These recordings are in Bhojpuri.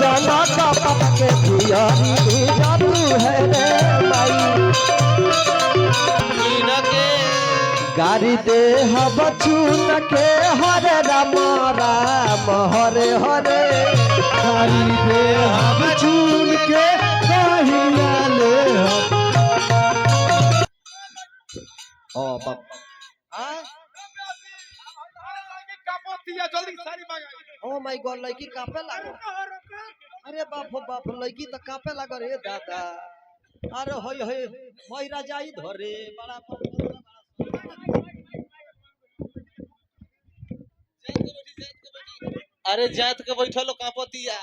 जनक के जियारी जादू है रे माई गारी दे बचून के हरे राम राम हरे हरे गारी दे बचून के कहिया ले ओ बाप जल्दी सारी मांगा ओ माय गॉड लड़की कापे लागो अरे बाप हो बाप लड़की तो कापे लागो रे दादा अरे होय होय होय राजाई धरे बड़ा अरे जात के बैठलो कापतिया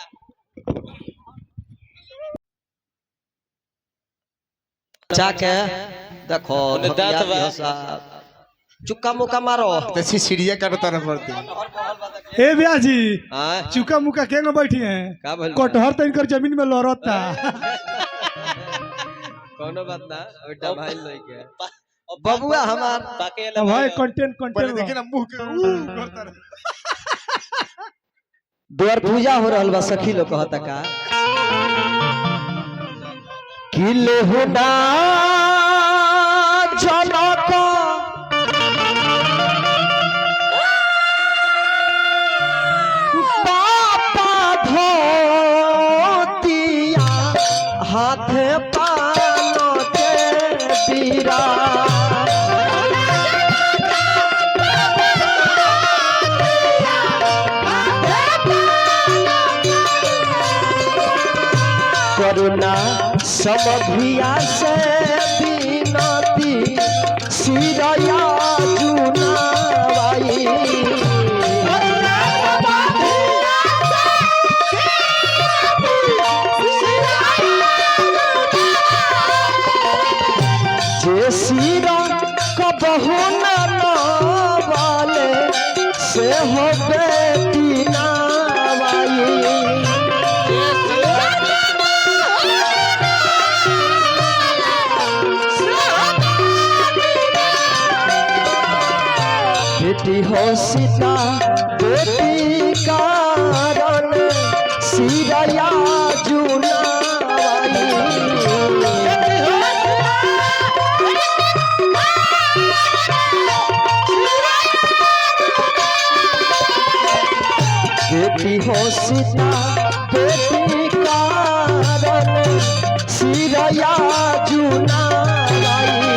जाके देखो दांत बा चुक्का मुक्का मारो तैसी सीढ़ियां करता न पड़ती ए भैया जी हां चुका मुका केंगे बैठी हैं का भइल कटहर तो इनकर जमीन में लड़ता कोनो बात ना बेटा भाई लइके बबुआ हमार पाकेला भाई कंटेंट पहले कंटेंट देखिए ना मुंह के करता रहे द्वार पूजा हो रहल बा सखी लोग कहता का किले हुना जनक बापा धोतिया हाथ पानो के बीरा करुणा समभिया से बिनती सिरया जुनावाई जे सिरा कबहु न वाले से हो बेटी नावाई बेटी हो सीता बेटी कारण सिरया जुनावाई बेटी हो सीता बेटी कारण सिरया जुनावाई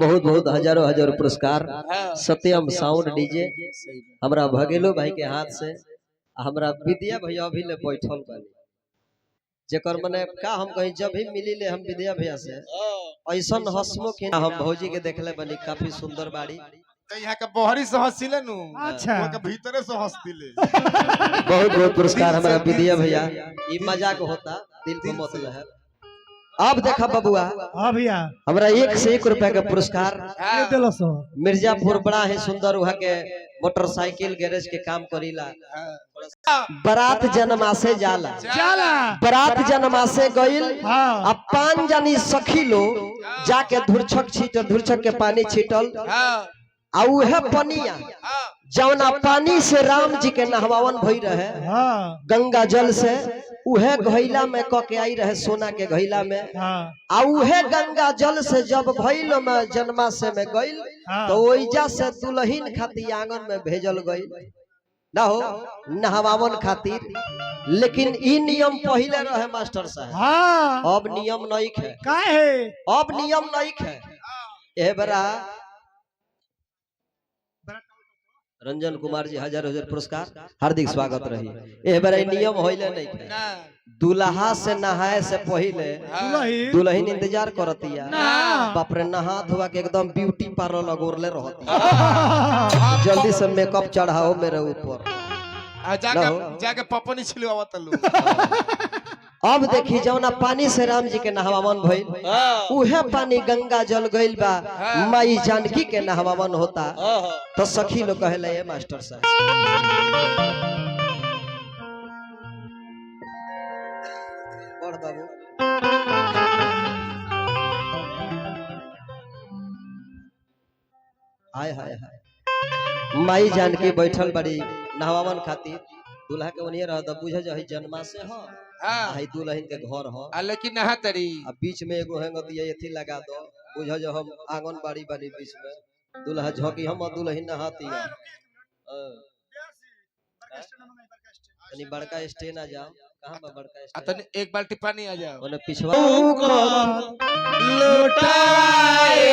बहुत बहुत हजारों हजारों पुरस्कार सत्यम साउंड डीजे हमरा भगेलो भाई के हाथ से हमरा विद्या भैया अभी ले बैठल बानी जेकर मने का हम कहीं जब भी मिली ले हम विद्या भैया से ऐसन हसमुख हम भौजी के देखले बनी काफी सुंदर बाड़ी तो यहाँ का बहरी से हंसिले नु अच्छा। वहाँ के भीतरे से हंसतिले बहुत बहुत पुरस्कार हमारा विद्या भैया ये मजाक होता दिल को मत लहे अब देखा बबुआ हां भैया हमरा 1 से 1 रुपया का पुरस्कार ये देलो सो मिर्जापुर बड़ा है सुंदर वहाँ के मोटरसाइकिल गैरेज के काम करीला बारात जन्मासे जाला चला बारात जन्मासे गइल हां अब 5 जनी सखी लोग जाके धुरछक के पानी छीटल आ उहे पनिया जौना पानी से राम जी के नहवावन भई रहे हां गंगा जल से उहे घैला में क के आई रहे सोना के घैला में हां आ उहे गंगा जल से जब भइल में जन्मासे में गइल तो ओइजा से दुल्हन खातिर आंगन में भेजल गइल ना हो नहवावन खातिर लेकिन ई नियम पहले रहे मास्टर साहब हां अब नियम नहीं है काहे अब नियम नहीं है ए बरा रंजन कुमार जी हजार हजार पुरस्कार हार्दिक स्वागत रही ए बार नियम होइले नहीं है दुल्हा से नहाए से पहले दुल्हन इंतजार करतिया बाप रे नहा धोवा के एकदम ब्यूटी पार्लर लगोरले रहती जल्दी से मेकअप चढ़ाओ मेरे ऊपर जाके पपनी छिलवावत लो अब देखी जौना पानी से राम जी के नहवावन भइल उहे पानी गंगा जल गइल बा माई जानकी के नहवावन होता तो सखी लोग कहले ये मास्टर साहब बढ़ बाबू हाय हाय हाय माई जान के बैठल बड़ी नहवावन खातिर दूल्हा के ओनिए रह बुझ जही जन्मा से हो हां हाई दुल्हन के घर हो लेकिन नहा तरी अब बीच में एगो हेंगतिया एथी लगा दो बुझ जो हम आंगनबाड़ी बनी बीच में दूल्हा झोंकी हम दुल्हन नहाती है तनी बड़का स्टेन आ जाओ कहां बा बड़का स्टेन तनी एक बाल्टी पानी आ जाओ ओने पिछवा लुटाए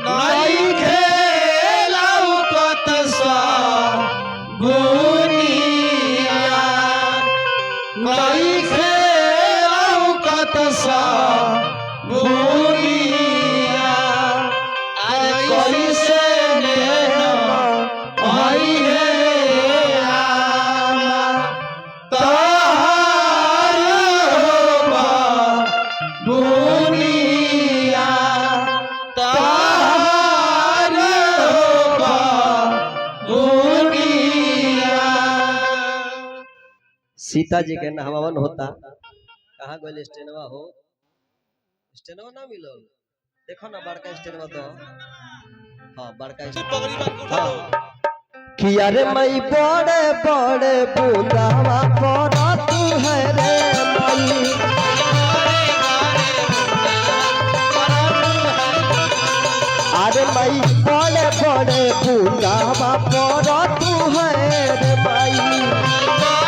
नहीं खेलाऊ कत सा बुनिया नहीं खेलाऊ कत सा बुनिया अरे कैसे लेना आई है आमा तार होबा बुनिया तार होबा बुनिया। सीता जी के नहवावन होता कहाँ गइल स्टेनवा हो स्टेनवा ना मिलो देखो ना बड़का स्टेनवा तो हाँ बड़का स्टेन पगड़ी बांध के उठा लो किया रे मई बड़े बड़े बूंदावा पड़ा तू है रे मई अरे मई बड़े बड़े बूंदावा पड़ा तू है रे मई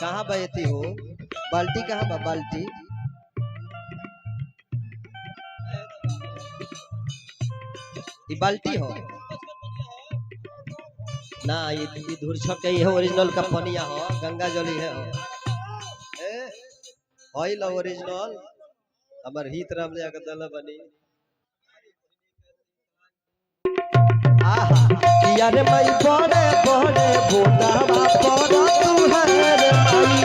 कहाँ बहती हो बाल्टी कहाँ बा बाल्टी ये बाल्टी हो ना ये धुरछक के है ओरिजिनल का पनिया हो गंगा जल ही है हो ऑयल ओरिजिनल हमर हित राम ले के दल बनी आहा यार मई बड़े बड़े बूंदावा पड़ा तू है रे मई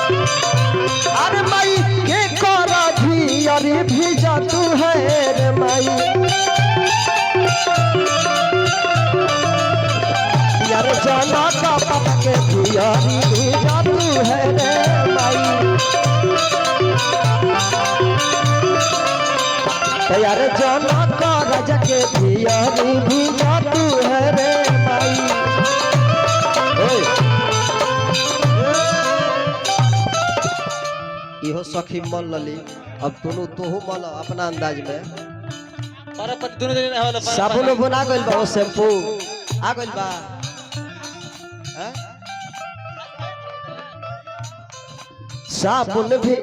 अरे मई के करा भी अरे भेजा तू है रे मई यार जाना का पापा के पियारी भेजा तू है रे मई यार जाना का राजा के पियारी भेजा तू है रे मई इहो सखी मन लली अब दोनों तोहू मन अपना अंदाज में अरे पति दोनों जने ना होला साबुन बना गइल बा शैम्पू आ गइल बा हैं? साबुन भी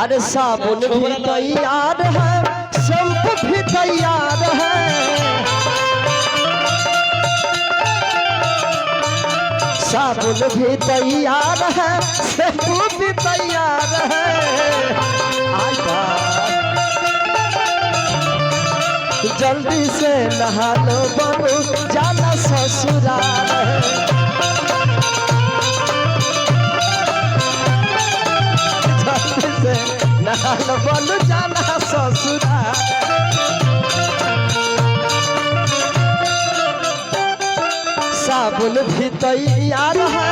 अरे साबुन भी तैयार है शैम्पू भी तैयार है साबुन भी तैयार है शैम्पू भी तैयार है आजा जल्दी से नहा लो बनो जाना ससुराल जल्दी से नहा लो बनो जाना ससुराल साबुन भी तैयार है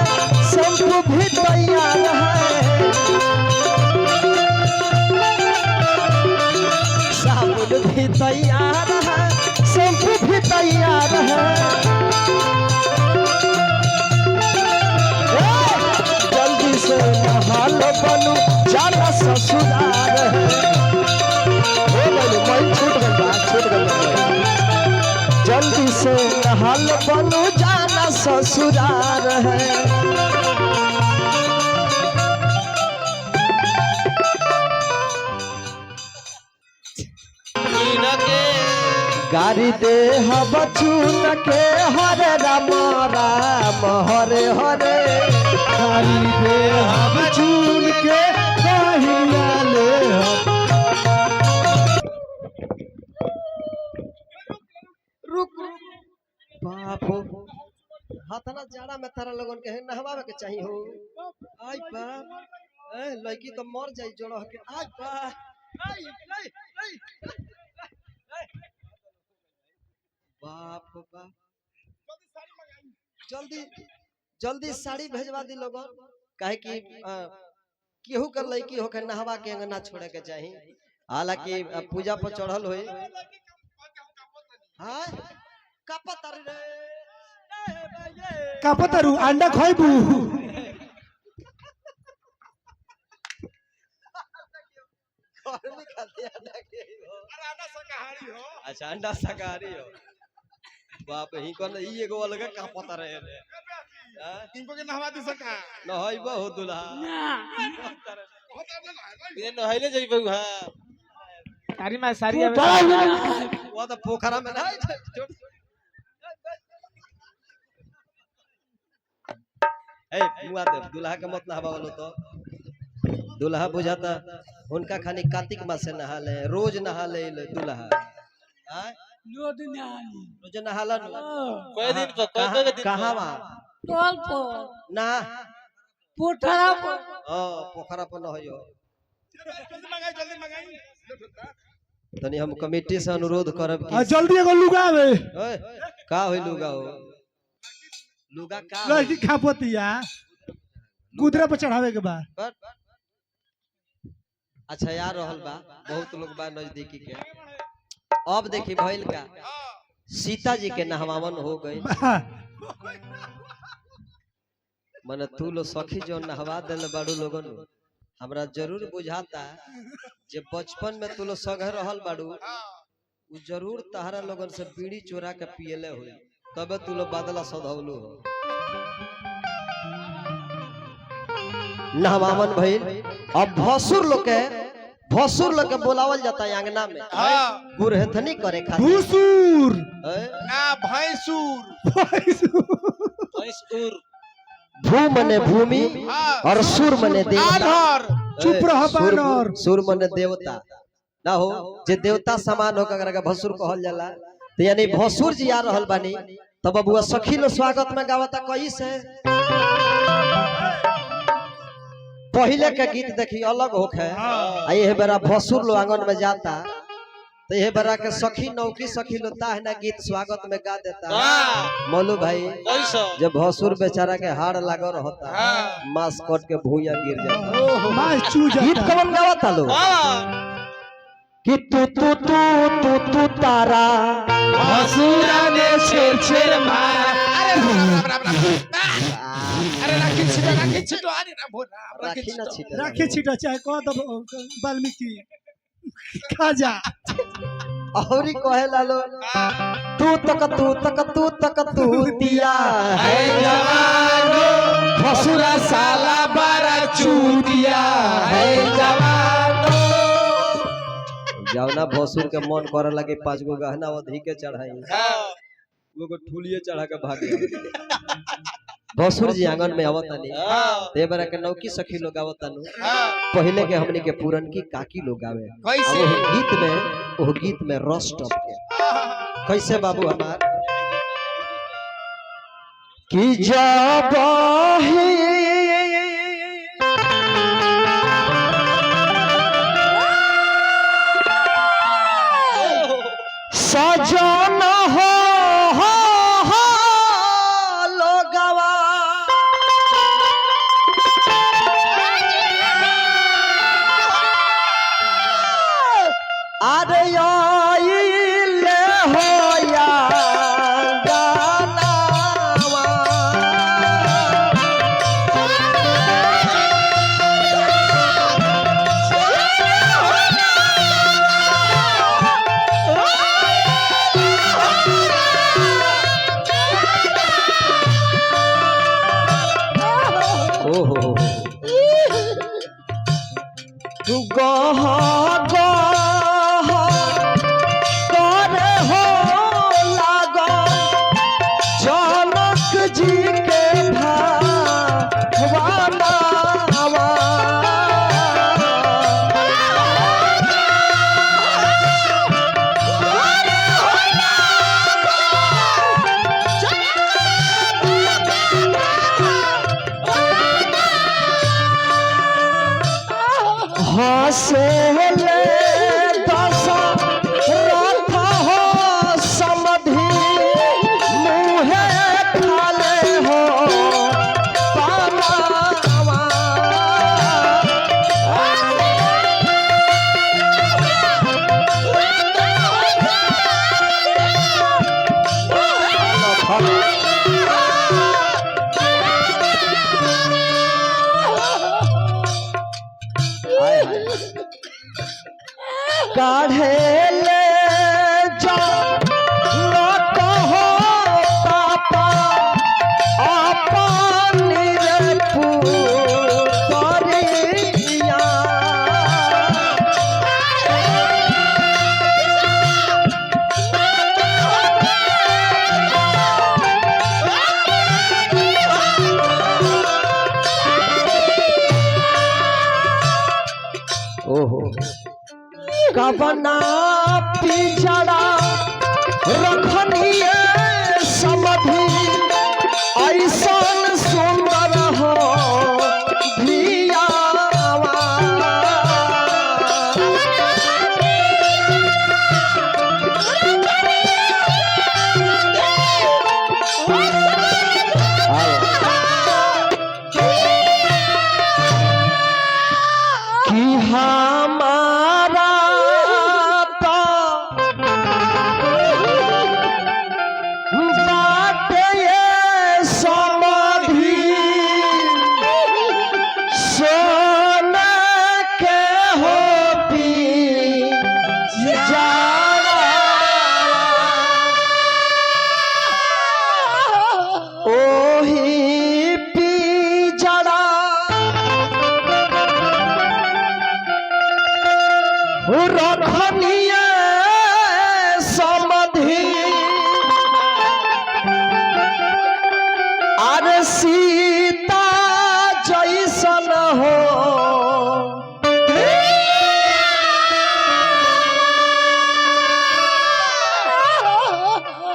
शैम्पू भी तैयार है साबुन भी तैयार है शैम्पू भी तैयार है जल्दी से नहा लो बनू जाना ससुराल है हो गइल मैं छूट गइल जल्दी से नहा लो बनू जाना ससुराल है गाड़ी दे बचून के हरे राम राम हरे हरे गाड़ी दे बचून के कहिया ले रुक बाप हो हाथना जाड़ा में तारा लोगन के नहवावे के चाहिए हो आई बाप लड़की तो मर जाई जोड़ के आई बाप बाप हो बाप जल्दी जल्दी साड़ी भेजवा दी लोगन काहे कि केहू कर लड़की होके नहवा के अंगना छोड़े के चाही हालांकि पूजा पर चढ़ल होई हां कापतारी रे कापतारू अंडा खाइबू घर में खाते अंडा के हो अरे अंडा शाकाहारी हो अच्छा अंडा शाकाहारी हो बाप ही कोन ई एगो अलग कापता रहे रे इनको के नहवा दे सका न होई बहु दुल्हा बिना नहाइले जइबू हां सारी में सारी वो तो पोखरा में ना ए मुआ दे दुल्हा के मत नहावा वालो तो दुल्हा बुझाता उनका खाली कार्तिक मास से नहा ले रोज नहा ले दुल्हा हां रोज नहाला कोई दिन पर कोई दिन कहां बा टोल पर ना पोखरा पर पोखरा पर न होयो जल्दी मंगाई तनी हम कमेटी से अनुरोध करब कि जल्दी एगो लुगा आवे ओए का होई लुगा हो लुगा का लड़की खापतिया कुदरा पर चढ़ावे के बाद अच्छा यार रहल बा बहुत लोग बा नजदीकी के अब देखी भइल का सीता जी के नहवावन हो गई मने तू लो सखी जो नहवा देले बाड़ू लोगन हमरा जरूर बुझाता जे बचपन में तू लो संग रहल बाड़ू उ जरूर तहरा लोगन से बीड़ी चोरा के पियले होई तबे तू लो बादला सधौलू हो नहवावन भइल अब भसुर लोग के बोलावल जाता है अंगना में गुरहथनी करे खातिर भूसुर ना भैंसुर भैंसुर भू मने भूमि और सुर मने देवता चुप रह बानर सुर मने देवता ना हो जे देवता समान हो अगर भसुर कहल जाला तो यानी भसुर जी आ रहल बानी तब बबुआ सखी लो स्वागत में गावता कैसे पहले के गीत देखी अलग होखे आ ये बेरा भसुर लो आंगन में जाता तो ये बेरा के सखी नौकी सखी लो ताहना गीत स्वागत में गा देता मोलू भाई कैसा जब भसुर बेचारा के हाड़ लागो रहता मांस कट के भूया गिर जाता मास चू गीत जाता कौन गावता लो कि तू तारा भसुरा ने छेड़ मारा अरे राखी छिटो अरे ना भोरा राखी ना छिटे राखी छिटा चाहे कह दो वाल्मीकि खा जा औरी कहे लालो तू तक दिया है जवानो भसुरा साला बारा चूतिया है जवानो जाओ ना भसुर के मन करे लगे 5 गो गहना अधि के चढ़ाई वो ठुलिए चढ़ा के भाग गया भसुर जी आंगन में आवतानी ते बरा के नौकी सखी लोग आवतानु पहले के हमनी के पूरन की काकी लोग आवे कैसे वो गीत में रस टप के कैसे बाबू हमार कि जब सजन हो लोगवा अरे आइले हो या गानावा ओहो गह गह काढ़े ले जाओ न कहो पापा अपनी रे पुतरिया ओहो कबना पिछड़ा रखनिए समधि ऐसन सुंदर हो धियावा कि हमारा तो बात ये समधि सोना के हो पी ओही पी जड़ा रखनिए समधि अरे सीता जैसन हो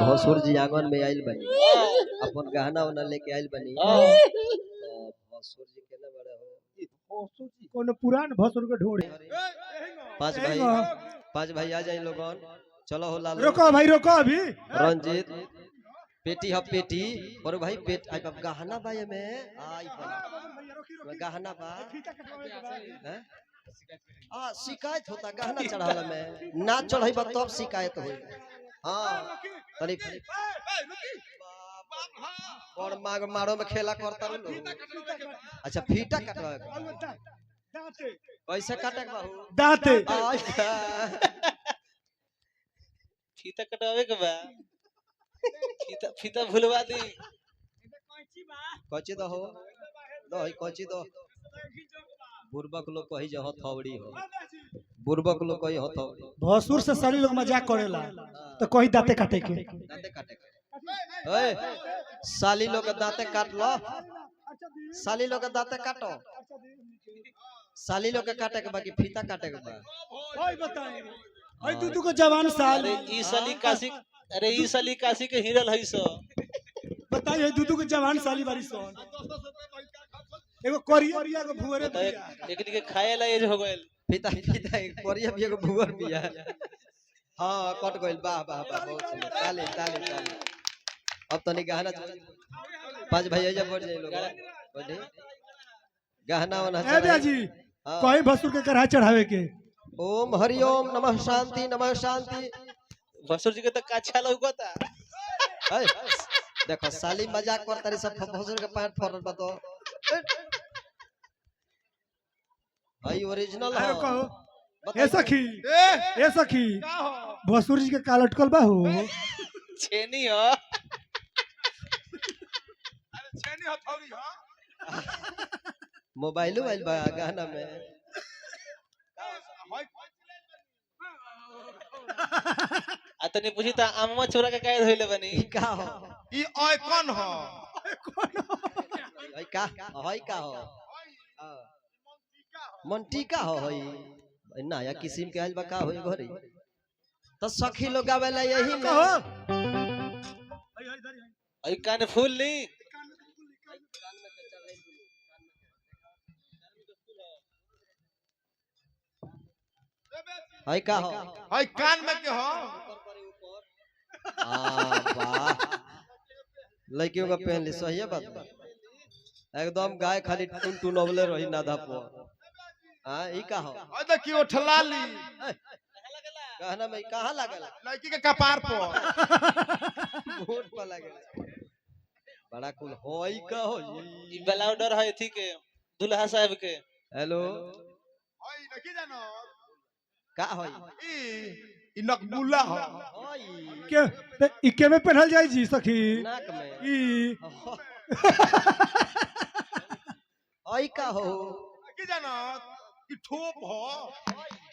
भसुर जी आंगन में आइल बनी अपन गहना उना लेके आइल बनी भसुर जी केना बड़े हो कोनो पुरान भसुर के ढोड़े पांच भाई आ जाए लोगन चलो हो लालो रोको भाई रोको अभी रंजीत पेटी ह पेटी और भाई पेट आई बाप गहना बा में आई बा गहना बा हैं आ शिकायत होता गहना चढ़ाला में ना चढ़ई बा तब शिकायत होई हां तनी और माग मारो में खेला करता रहो अच्छा फीटा कटवा कैसे काटे बाहू दांते फीता कटवावे के बा फीता भूलवा दी कच्ची दो हो दो ही कच्ची दो बुर्बक लोग कही जो हथौड़ी हो बुर्बक लोग कही हथौड़ी भसुर से सारी लोग मजाक करेला तो कोई दांते काटे के दांते काटे ओए साली लोग के दांते काट लो साली लोग के दांते काटो साली लोग के काटे के बाकी फीता काटे के बा ओए बताई ओए तू को जवान साल अरे ई साली काशी के हिरल है सो बताई है दूधू के जवान साली बारी सोन एगो कोरिया को भुवरे दिया लेकिन के खाए ला एज हो गइल फीता एक कोरिया भी एगो भुवर बिया हां कट गइल वाह वाह वाह बहुत सुंदर ताली ताली ताली अब तनी गहना पांच भाई आजा बढ़ जाए लोग बढ़े गहना वाला ए जी कोई भसुर के कढ़ाई चढ़ावे के ओम हरिओम नमः शांति भसुर जी के तो काछा लौकता देखो साली मजाक करता रे सब भसुर के पैंट फोड़ बतो भाई ओरिजिनल अरे हो कहो ए सखी भसुर जी के काल अटकल बा हो छेनी हो छेनी हथौड़ी हो मोबाइल बा गहना में तनी पूछी त आमवा छोरा के काहे धइले बनी का हो ई आइकन हो हई का हो मंटिका हो हई नया किस्म के आइल बा का होई घरी तो सखी लोग आवेला यही में आई कान फूल ली हई का हो हई कान में के हो वाह लड़कियों का पहन ली सही है बात एकदम गाय खाली टुन टुन अबले रही नाधा पर हां ई का हो ओ देखियो ठलाली कहना में कहां लागल लड़की के कपार पर वोट पर लागल बड़ा कुल होई का हो ई बेलाउडर है थी के दुल्हा साहब के हेलो हई नहीं जानो का होई ई नकबुला हो के इके में पहनल जाई जी सखी नाक में ई ओई का हो की जानो ई ठोप हो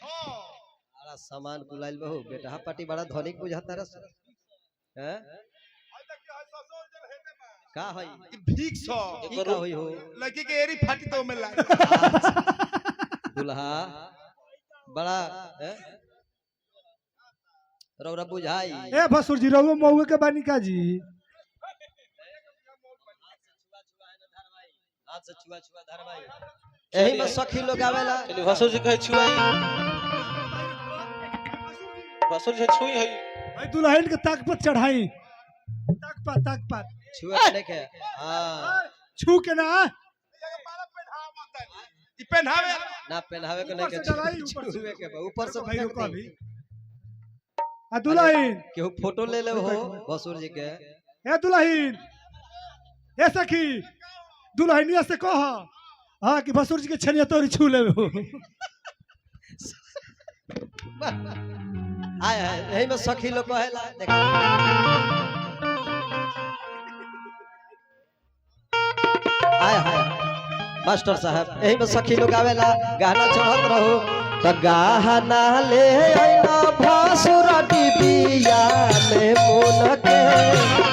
बड़ा सामान बुलाइल बहु बेटा पार्टी बड़ा धनिक बुझाता रस हैं का होई ई भीख हो की का होई हो लड़की के एरी फाटी तो में लाग दुल्हा बड़ा हैं रौरा बुझाई ए भसुर जी रहुआ मौगे के बानी का जी हाथ से छुआ छुआ धर भाई यही में सखी लोग आवेला चलिए भसुर जी कहे छुआई भसुर जी छुई है भाई दुल्हन के ताक पर चढ़ाई ताक पर छुआ नहीं के हां छू के ना ई पहनावे ना पहनावे के नहीं ऊपर से डराई, के ऊपर से। छुए के बा, ऊपर से भाई फेंक रुको दी। अभी आ दुल्हन केहू फोटो ले ले हो भसुर जी के ए दुल्हन ए सखी दुल्हनिया से कह हां कि भसुर जी के छनिया तोरी छू लेबे हो आय आय यही में सखी लोग कहेला देखो आय हाय मास्टर साहब यही में सखी लोग आवेला गाना चढ़त रहो तो गाना ले आइना भसुर डिबिया में मुन के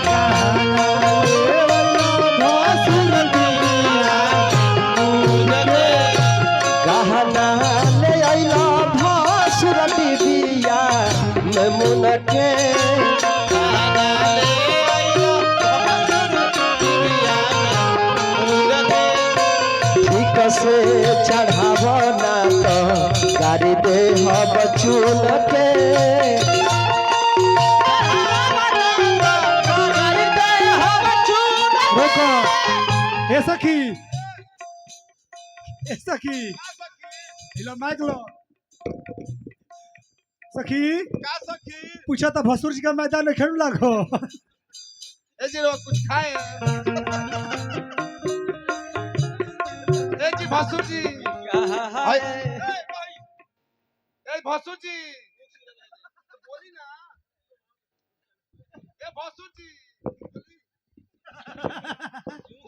गाना ले आइना भसुर डिबिया मुन के गहना ले आइला भसुर डिबिया में मुन के ठीक से चढ़ावना तो गाड़ी दे हम चुन के रुको ए सखी हिलो माइक लो सखी का सखी पूछा था भसुर जी का मैदान में खेल लागो ए जी रो कुछ खाए ए जी भसुर जी ए भसुर जी बोली ना ए भसुर जी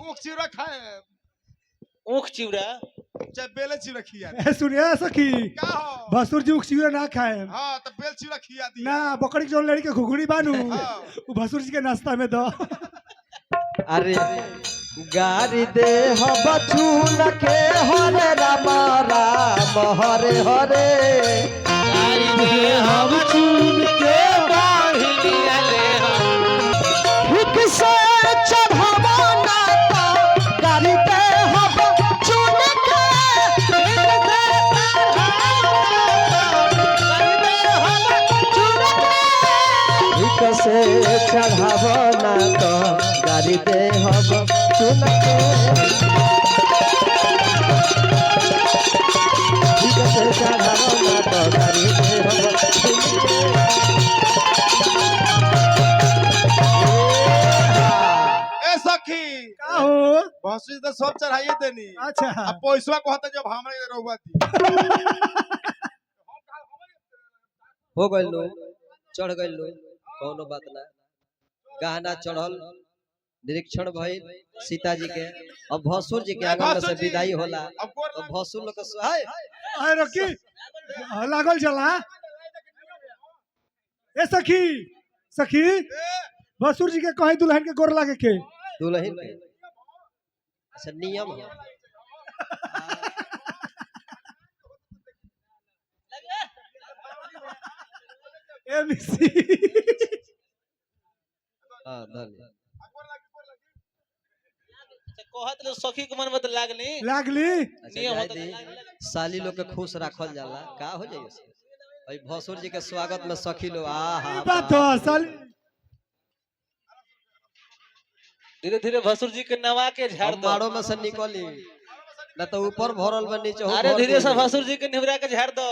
ऊख चिवड़ा खाए ऊख चिवड़ा चाहे बेले चिवड़ा खिया ए सुनिए सखी का हो भसुर जी उखसियो ना खाए हां तो बेल चिवड़ा खिया दी ना बकरी जोन लड़ी के घुघुड़ी बानू हाँ। वो भसुर जी के नाश्ता में दो अरे गाड़ी दे हम चुन के हरे रामा राम हरे हरे गाड़ी दे हम चुन के बाहिनिया ले ठीक से चढ़ावना तो गाड़ी दे हम चुन के ठीक से ठीक से चढ़ावना तो गाड़ी दे हम चुन के ठीक से चढ़ावना तो गाड़ी दे हम चुन के ए सखी का हो भसुर जी तो सब चढ़ाइए देनी अच्छा अब पैसा कहता जब हमारे रहुआ थी हो गइल लो चढ़ गइल लो कोनो बात ना गाना चढ़ल निरीक्षण भइल सीता जी के अब भसुर जी के आंगन में से विदाई होला अब गोर तो भसुर लोग के हाय आए रोकी लागल चला ए सखी सखी भसुर जी के कहीं दुल्हन के गोर लागे के दुल्हन के अच्छा नियम है ए मिसी हां धन्य कहत लो सखी के मन में तो लागली लागली अच्छा नियम जाय होता दी है। साली लोग के खुश रखल जाला का हो जाइए से भाई भसुर जी के स्वागत में सखी लोग आ ई हा बात तो साल धीरे धीरे भसुर जी के नवा के झाड़ दो मारो में से निकली ना तो ऊपर भरल बा नीचे हो अरे भर धीरे से देली। भसुर जी के निवरा के झाड़ दो